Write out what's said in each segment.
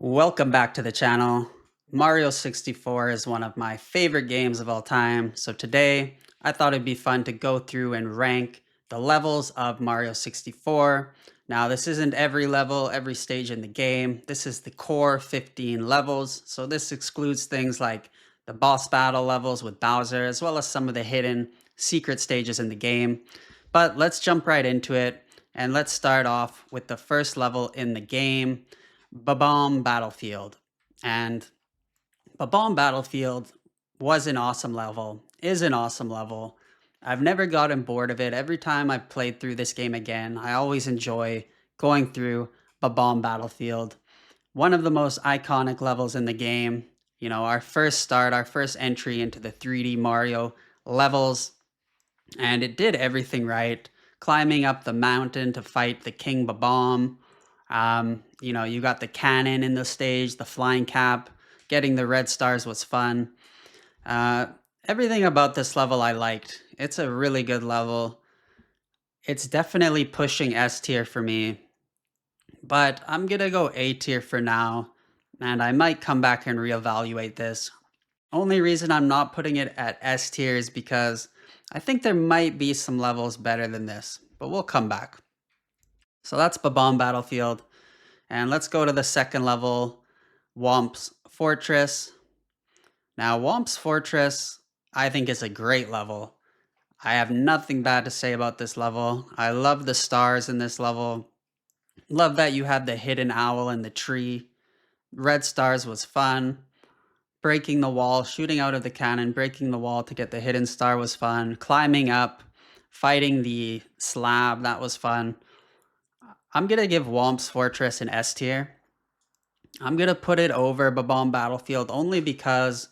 Welcome back to the channel. Mario 64 is one of my favorite games of all time, so today I thought it'd be fun to go through and rank the levels of Mario 64. Now, this isn't every level, every stage in the game. This is the core 15 levels, so this excludes things like the boss battle levels with Bowser, as well as some of the hidden secret stages in the game. But let's jump right into it, and let's start off with the first level in the game, Bob-omb Battlefield. And Bob-omb Battlefield was an awesome level, is an awesome level. I've never gotten bored of it. Every time I've played through this game again, I always enjoy going through Bob-omb Battlefield. One of the most iconic levels in the game. You know, our first start, our first entry into the 3D Mario levels, and it did everything right. Climbing up the mountain to fight the King Bob-omb. You got the cannon in the stage, the flying cap. Getting the red stars was fun. Uh, Everything about this level I liked. It's a really good level. It's definitely pushing S tier for me, but I'm gonna go A tier for now, and I might come back and reevaluate this. Only reason I'm not putting it at S tier is because I think there might be some levels better than this, but we'll come back. So that's Bob-omb Battlefield. And let's go to the second level, Whomp's Fortress. Now, Whomp's Fortress, I think, is a great level. I have nothing bad to say about this level. I love the stars in this level. Love that you had the hidden owl in the tree. Red stars was fun. Breaking the wall, shooting out of the cannon, breaking the wall to get the hidden star was fun. Climbing up, fighting the slab, that was fun. I'm going to give Whomp's Fortress an S tier. I'm going to put it over Bob-omb Battlefield only because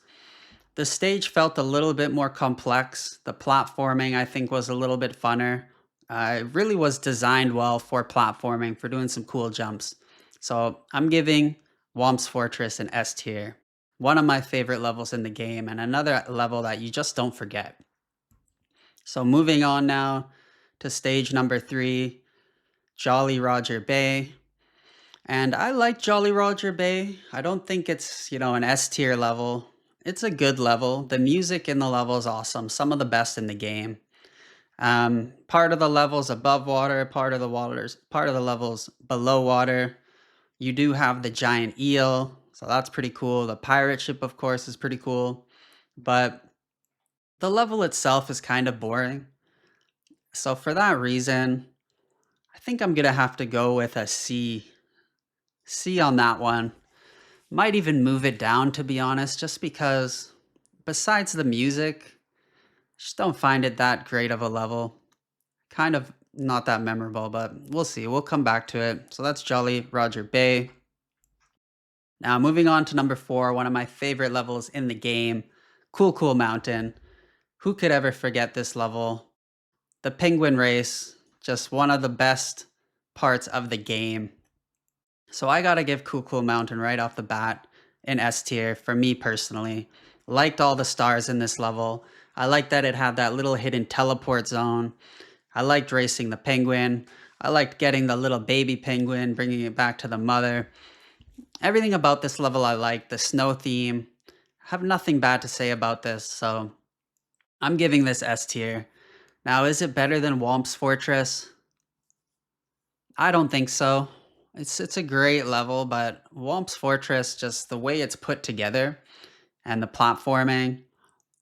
the stage felt a little bit more complex. The platforming, I think, was a little bit funner. It really was designed well for platforming, for doing some cool jumps. So I'm giving Whomp's Fortress an S tier. One of my favorite levels in the game, and another level that you just don't forget. So moving on now to stage number 3, Jolly Roger Bay. And I like Jolly Roger Bay. I don't think it's, an S tier level. It's a good level. The music in the level is awesome. Some of the best in the game. Part of the levels above water, part of the levels below water. You do have the giant eel, so that's pretty cool. The pirate ship, of course, is pretty cool. But the level itself is kind of boring. So for that reason, I think I'm gonna have to go with a C. C on that one. Might even move it down, to be honest, just because besides the music, just don't find it that great of a level. Kind of not that memorable, but we'll see. We'll come back to it. So that's Jolly Roger Bay. Now, moving on to number 4, one of my favorite levels in the game, Cool Cool Mountain. Who could ever forget this level? The penguin race, just one of the best parts of the game. So I gotta give Cool Cool Mountain right off the bat an S tier for me personally. Liked all the stars in this level. I liked that it had that little hidden teleport zone. I liked racing the penguin. I liked getting the little baby penguin, bringing it back to the mother. Everything about this level I liked. The snow theme. I have nothing bad to say about this, so I'm giving this S tier. Now, is it better than Whomp's Fortress? I don't think so. It's a great level, but Whomp's Fortress, just the way it's put together and the platforming,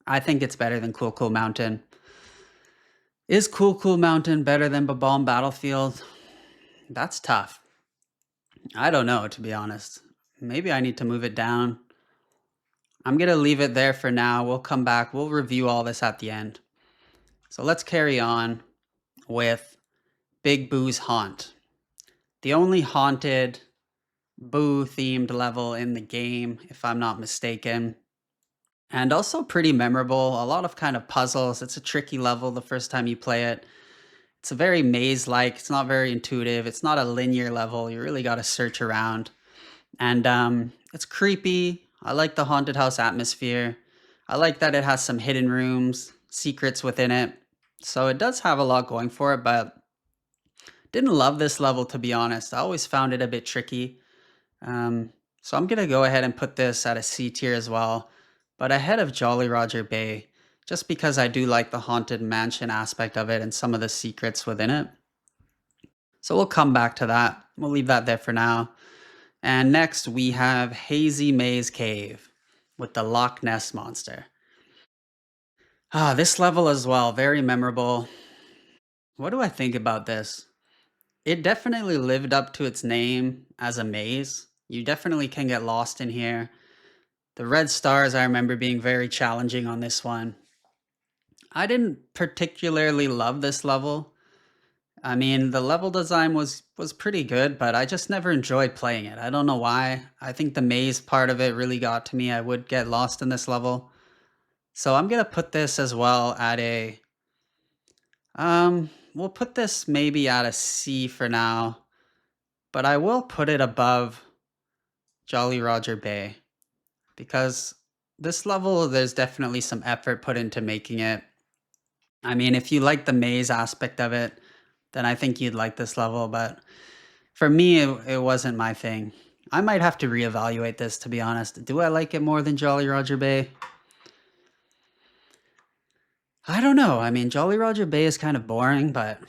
I think it's better than Cool Cool Mountain. Is Cool Cool Mountain better than Bob-omb Battlefield? That's tough. I don't know, to be honest. Maybe I need to move it down. I'm going to leave it there for now. We'll come back. We'll review all this at the end. So let's carry on with Big Boo's Haunt. The only haunted Boo themed level in the game, if I'm not mistaken. And also pretty memorable. A lot of kind of puzzles. It's a tricky level the first time you play it. It's a very maze-like. It's not very intuitive. It's not a linear level. You really got to search around. And it's creepy. I like the haunted house atmosphere. I like that it has some hidden rooms, secrets within it. So it does have a lot going for it, but didn't love this level, to be honest. I always found it a bit tricky. So I'm gonna go ahead and put this at a C tier as well, but ahead of Jolly Roger Bay, just because I do like the haunted mansion aspect of it and some of the secrets within it. So we'll come back to that. We'll leave that there for now. And next we have Hazy Maze Cave with the Loch Ness Monster. This level as well, very memorable. What do I think about this? It definitely lived up to its name as a maze. You definitely can get lost in here. The red stars I remember being very challenging on this one. I didn't particularly love this level. I mean, the level design was pretty good, but I just never enjoyed playing it. I don't know why. I think the maze part of it really got to me. I would get lost in this level. So I'm gonna put this as well at a we'll put this maybe at a C for now, but I will put it above Jolly Roger Bay because this level there's definitely some effort put into making it. I mean, if you like the maze aspect of it, then I think you'd like this level, but for me, it wasn't my thing. I might have to reevaluate this, to be honest. Do I like it more than Jolly Roger Bay? I don't know. I mean, Jolly Roger Bay is kind of boring, but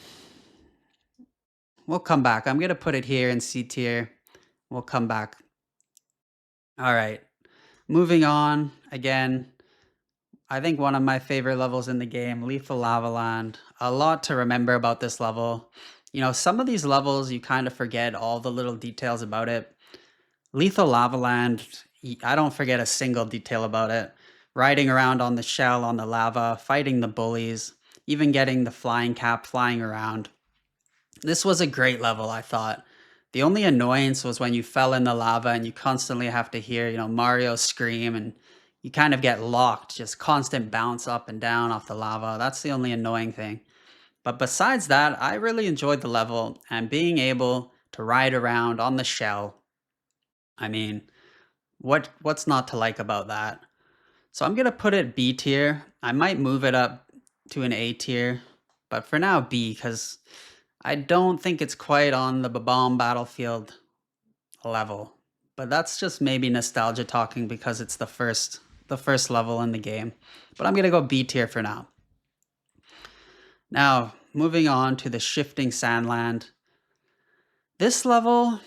we'll come back. I'm going to put it here in C tier. We'll come back. All right. Moving on. Again, I think one of my favorite levels in the game, Lethal Lava Land. A lot to remember about this level. You know, some of these levels, you kind of forget all the little details about it. Lethal Lava Land, I don't forget a single detail about it. Riding around on the shell, on the lava, fighting the bullies, even getting the flying cap flying around. This was a great level, I thought. The only annoyance was when you fell in the lava and you constantly have to hear, Mario scream and you kind of get locked, just constant bounce up and down off the lava. That's the only annoying thing. But besides that, I really enjoyed the level and being able to ride around on the shell. I mean, what's not to like about that? So I'm gonna put it B tier. I might move it up to an A tier, but for now B because I don't think it's quite on the Bob-omb Battlefield level. But that's just maybe nostalgia talking because it's the first level in the game. But I'm gonna go B tier for now. Now, moving on to the Shifting Sandland. This level,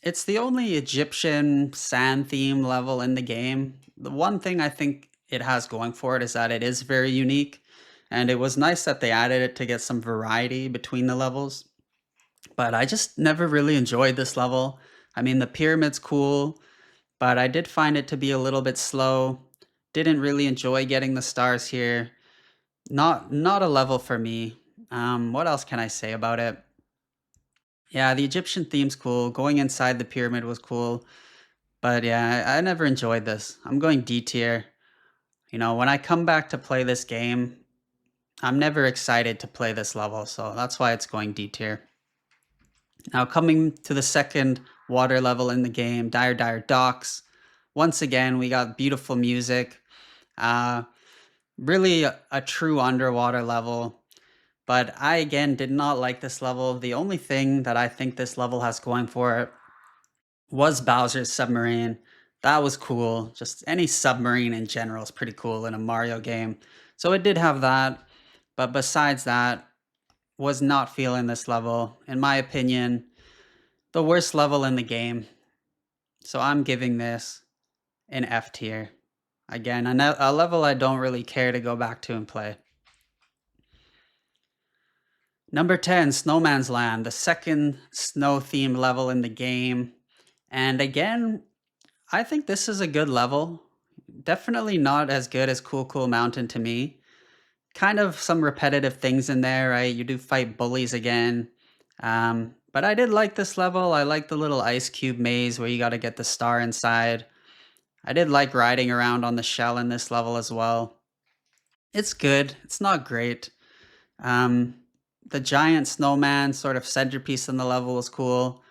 it's the only Egyptian sand theme level in the game. The one thing I think it has going for it is that it is very unique, and it was nice that they added it to get some variety between the levels. But I just never really enjoyed this level. I mean, the pyramid's cool, but I did find it to be a little bit slow. Didn't really enjoy getting the stars here. Not a level for me. What else can I say about it? Yeah, the Egyptian theme's cool. Going inside the pyramid was cool. But yeah, I never enjoyed this. I'm going D tier. When I come back to play this game, I'm never excited to play this level, so that's why it's going D tier. Now, coming to the second water level in the game, Dire Dire Docks. Once again, we got beautiful music. Uh, really a true underwater level. But I, again, did not like this level. The only thing that I think this level has going for it was Bowser's submarine. That was cool. Just any submarine in general is pretty cool in a Mario game. So it did have that. But besides that, was not feeling this level. In my opinion, the worst level in the game. So I'm giving this an F tier. Again, a level I don't really care to go back to and play. Number 10, Snowman's Land, the second snow-themed level in the game. And again, I think this is a good level. Definitely not as good as Cool Cool Mountain to me. Kind of some repetitive things in there, right? You do fight bullies again. But I did like this level. I like the little ice cube maze where you got to get the star inside. I did like riding around on the shell in this level as well. It's good. It's not great. Um, the giant snowman sort of centerpiece in the level was cool.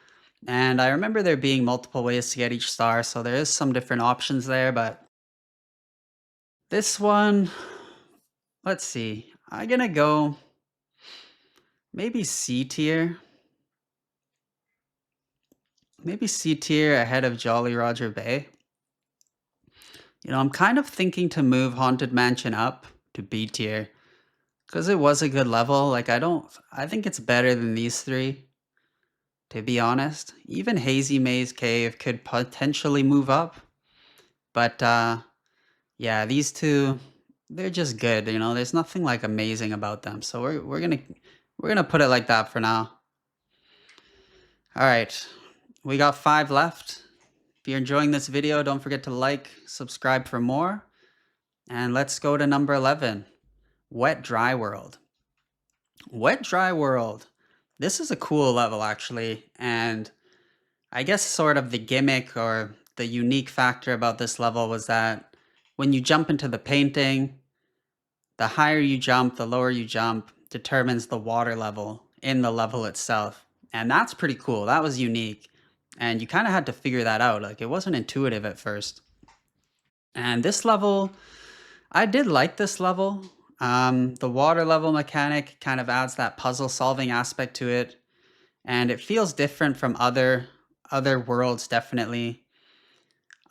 And I remember there being multiple ways to get each star, so there is some different options there, but this one, let's see. I'm gonna go maybe C tier. Maybe C tier ahead of Jolly Roger Bay. I'm kind of thinking to move Haunted Mansion up to B tier because it was a good level. I think it's better than these three, to be honest. Even Hazy Maze Cave could potentially move up, but yeah, these two, they're just good. There's nothing like amazing about them. So we're gonna put it like that for now. All right, we got 5 left. If you're enjoying this video, don't forget to like, subscribe for more, and let's go to number 11, Wet Dry World. Wet Dry World. This is a cool level actually, and I guess sort of the gimmick or the unique factor about this level was that when you jump into the painting, the higher you jump, the lower you jump determines the water level in the level itself. And that's pretty cool. That was unique. And you kind of had to figure that out. Like, it wasn't intuitive at first. And this level, I did like this level. The water level mechanic kind of adds that puzzle solving aspect to it. And it feels different from other worlds, definitely.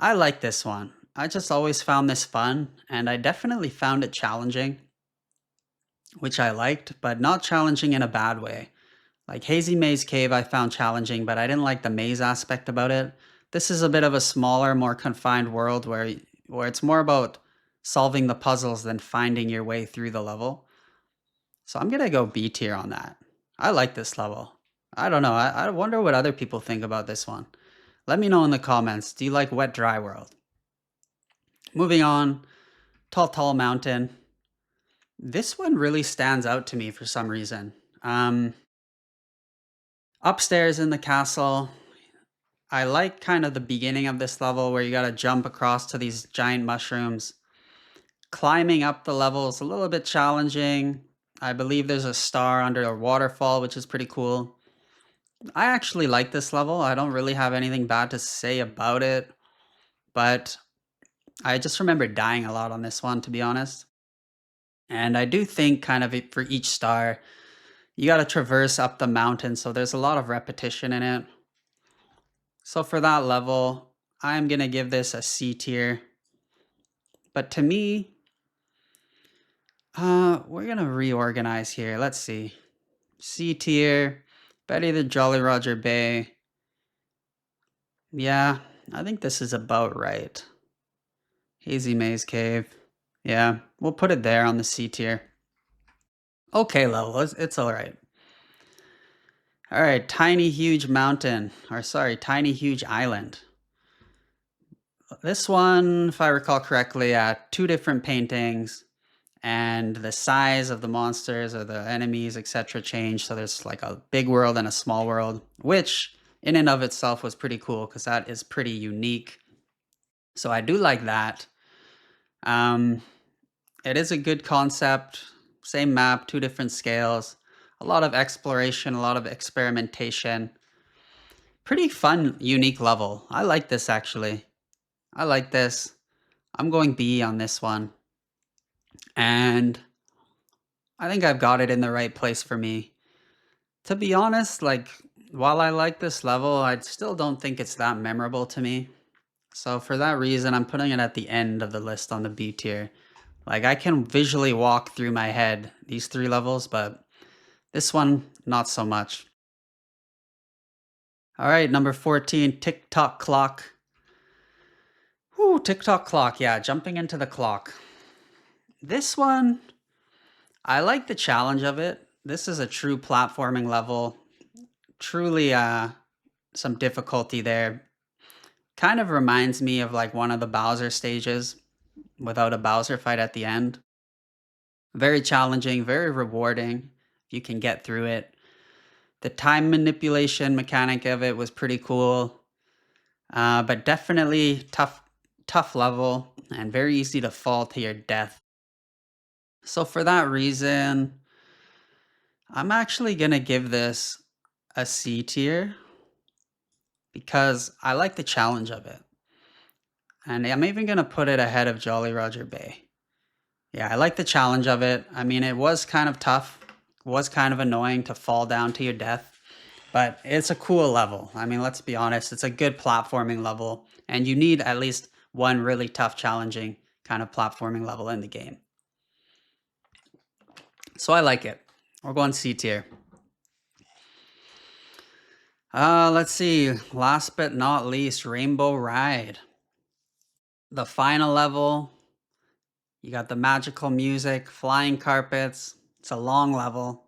I like this one. I just always found this fun, and I definitely found it challenging, which I liked, but not challenging in a bad way. Like Hazy Maze Cave, I found challenging, but I didn't like the maze aspect about it. This is a bit of a smaller, more confined world where it's more about solving the puzzles than finding your way through the level. So I'm gonna go B tier on that. I like this level. I don't know. I wonder what other people think about this one. Let me know in the comments. Do you like Wet Dry World? Moving on, Tall Mountain. This one really stands out to me for some reason. Upstairs in the castle, I like kind of the beginning of this level where you gotta jump across to these giant mushrooms. Climbing up the level is a little bit challenging. I believe there's a star under a waterfall, which is pretty cool. I actually like this level. I don't really have anything bad to say about it, but I just remember dying a lot on this one, to be honest. And I do think kind of for each star, you got to traverse up the mountain, so there's a lot of repetition in it. So for that level, I'm going to give this a C tier. But to me, we're going to reorganize here. Let's see. C tier, Betty the Jolly Roger Bay. Yeah, I think this is about right. Hazy Maze Cave. Yeah, we'll put it there on the C tier. Okay level, it's alright. Alright, Tiny Huge Mountain. Or sorry, Tiny Huge Island. This one, if I recall correctly, 2 different paintings, and the size of the monsters or the enemies, etc. change. So there's like a big world and a small world, which in and of itself was pretty cool because that is pretty unique. So I do like that. It is a good concept. Same map, 2 different scales. A lot of exploration, a lot of experimentation. Pretty fun, unique level. I like this actually. I like this. I'm going B on this one. And I think I've got it in the right place for me. To be honest, like, while I like this level, I still don't think it's that memorable to me. So for that reason, I'm putting it at the end of the list on the B tier. Like, I can visually walk through my head these 3 levels, but this one, not so much. All right, number 14, Tick-Tock Clock. Whoo, Tick-Tock Clock, yeah, jumping into the clock. This one, I like the challenge of it. This is a true platforming level. Truly some difficulty there. Kind of reminds me of like one of the Bowser stages without a Bowser fight at the end. Very challenging, very rewarding if you can get through it. The time manipulation mechanic of it was pretty cool, but definitely tough level and very easy to fall to your death. So for that reason, I'm actually going to give this a C tier because I like the challenge of it. And I'm even going to put it ahead of Jolly Roger Bay. Yeah, I like the challenge of it. I mean, it was kind of tough. It was kind of annoying to fall down to your death. But it's a cool level. I mean, let's be honest, it's a good platforming level, and you need at least one really tough, challenging kind of platforming level in the game. So I like it. We're going C tier. Let's see. Last but not least, Rainbow Ride. The final level. You got the magical music, flying carpets. It's a long level.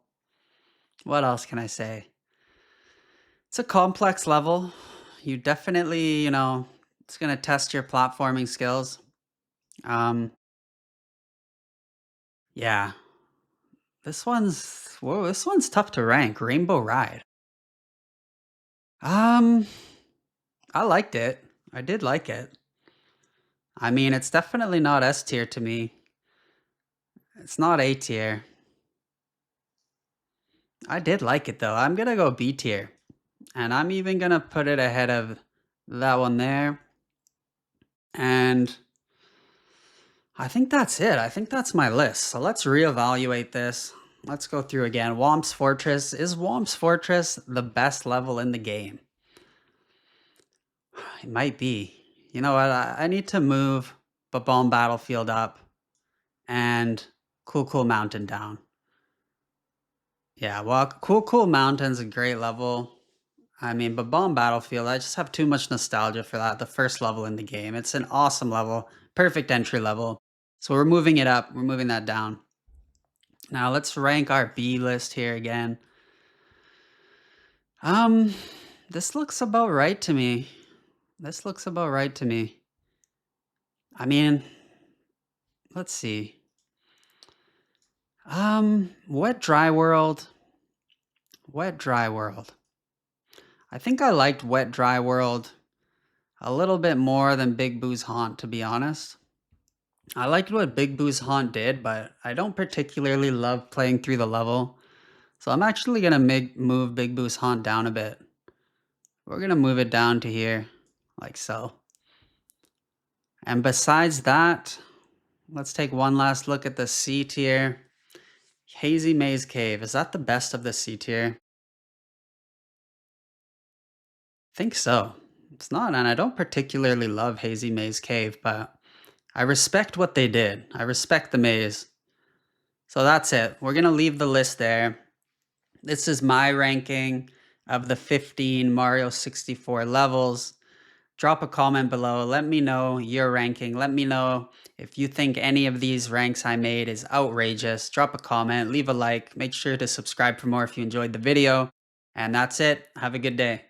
What else can I say? It's a complex level. You definitely, it's going to test your platforming skills. Um, yeah. This one's tough to rank. Rainbow Ride. Um, I liked it. I did like it. I mean, it's definitely not S tier to me. It's not A tier. I did like it though. I'm gonna go B tier. And I'm even gonna put it ahead of that one there. And I think that's it. I think that's my list. So let's reevaluate this. Let's go through again. Whomp's Fortress. Is Whomp's Fortress the best level in the game? It might be. You know what? I need to move Bob-omb Battlefield up and Cool Mountain down. Yeah, well, Cool Mountain's a great level. I mean, Bob-omb Battlefield, I just have too much nostalgia for that. The first level in the game. It's an awesome level. Perfect entry level. So we're moving it up. We're moving that down. Now let's rank our B list here again. Um, this looks about right to me. This looks about right to me. I mean, let's see. Wet Dry World. Wet Dry World. I think I liked Wet Dry World a little bit more than Big Boo's Haunt, to be honest. I liked what Big Boo's Haunt did, but I don't particularly love playing through the level. So I'm actually going to move Big Boo's Haunt down a bit. We're going to move it down to here, like so. And besides that, let's take one last look at the C tier. Hazy Maze Cave. Is that the best of the C tier? I think so. It's not, and I don't particularly love Hazy Maze Cave, but I respect what they did. I respect the maze. So that's it. We're going to leave the list there. This is my ranking of the 15 Mario 64 levels. Drop a comment below. Let me know your ranking. Let me know if you think any of these ranks I made is outrageous. Drop a comment, leave a like. Make sure to subscribe for more if you enjoyed the video. And that's it. Have a good day.